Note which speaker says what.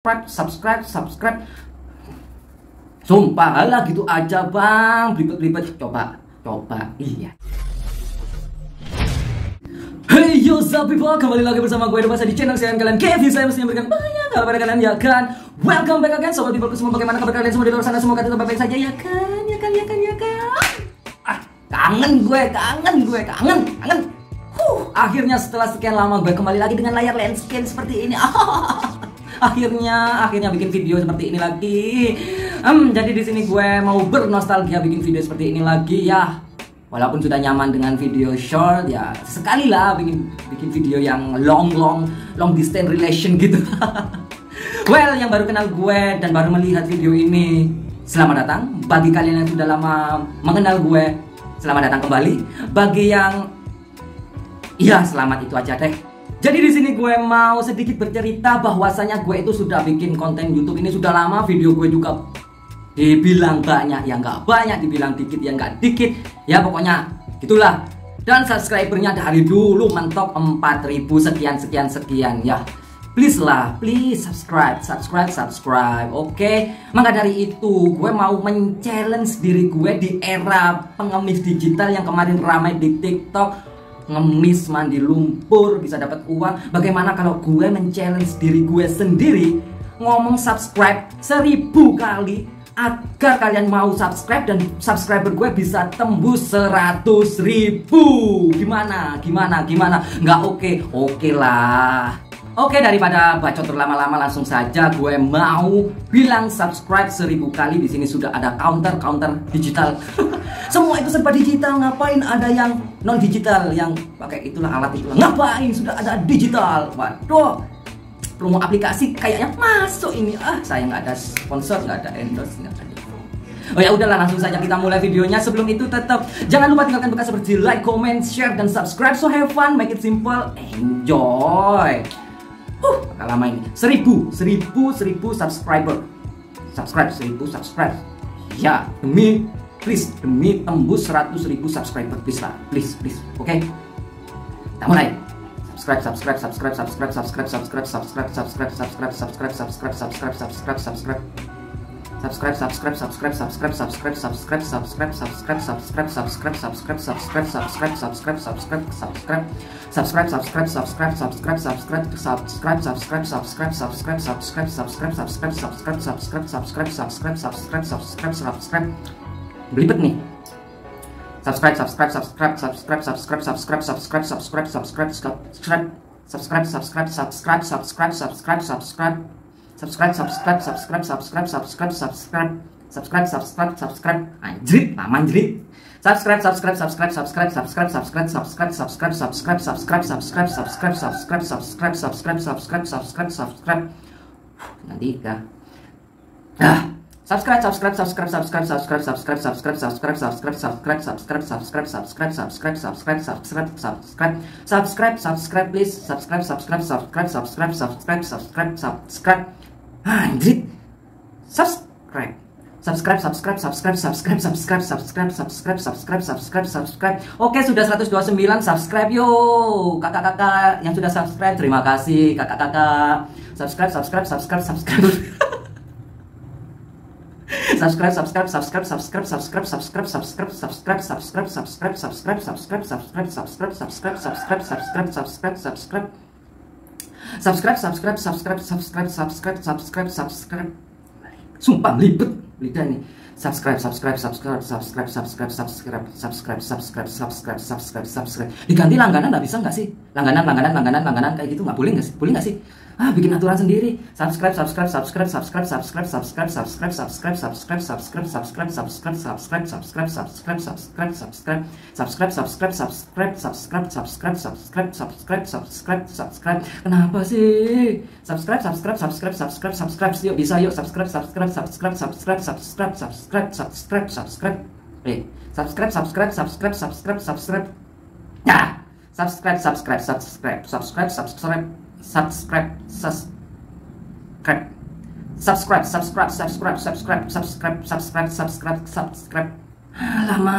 Speaker 1: subscribe. Sumpah lah gitu aja bang, belibet. Coba, iya. Hey yo people, kembali lagi bersama gue Debasa di channel kalian Kevin. Saya mesti memberikan banyak hal pada kalian ya kan. Welcome back again sobat people semua, bagaimana kabar kalian semua di luar sana, semoga tetap baik-baik saja ya kan. Kangen gue. Akhirnya setelah sekian lama gue kembali lagi dengan layar landscape seperti ini. akhirnya bikin video seperti ini lagi. Jadi di sini gue mau bernostalgia bikin video seperti ini lagi ya. Walaupun sudah nyaman dengan video short ya, sekali lah bikin video yang long distance relation gitu. Well, yang baru kenal gue dan baru melihat video ini, selamat datang. Bagi kalian yang sudah lama mengenal gue, selamat datang kembali. Bagi yang ya selamat itu aja deh. Jadi di sini gue mau sedikit bercerita bahwasanya gue itu sudah bikin konten YouTube ini sudah lama. Video gue juga dibilang banyak ya nggak banyak, dibilang dikit ya nggak dikit, ya pokoknya gitulah. Dan subscribernya dari dulu mentok 4.000 sekian ya. Please subscribe. Oke. Maka dari itu gue mau men-challenge diri gue di era pengemis digital yang kemarin ramai di TikTok. Ngemis mandi lumpur bisa dapat uang. Bagaimana kalau gue men-challenge diri gue sendiri ngomong subscribe 1000 kali agar kalian mau subscribe dan subscriber gue bisa tembus 100.000. Gimana? Nggak oke lah. Oke, daripada bacot berlama-lama, langsung saja gue mau bilang subscribe 1000 kali. Di sini sudah ada counter digital. Semua itu serba digital, ngapain ada yang non digital, yang pakai itulah alat itulah, ngapain sudah ada digital. Waduh, promo aplikasi kayaknya masuk ini. Saya nggak ada sponsor, nggak ada endorse, nggak ada. Oh ya udahlah, langsung saja kita mulai videonya. Sebelum itu tetap jangan lupa tinggalkan bekas seperti like, comment, share, dan subscribe. So have fun, make it simple, enjoy. Bakal lama ini. 1000 subscriber. Subscribe 1000 subscribe. Ya, demi tembus 100.000 subscriber, please. Oke. Kita mulai. Subscribe. Belibet nih. Subscribe. Anjrit, manjrit. Subscribe. Nanti kah? Subscribe. Please subscribe. Anjrit. Subscribe. Oke, sudah 129 subscribe yo. Kakak-kakak yang sudah subscribe, terima kasih kakak-kakak. Subscribe. Sumpah belibet lidah nih. Subscribe. Diganti langganan nggak bisa nggak sih? Langganan kayak gitu nggak boleh nggak sih? Boleh nggak sih? Bikin aturan sendiri. Subscribe. Kenapa sih? Subscribe. Yuk bisa yuk subscribe. Subscribe. Nah, subscribe. Lama.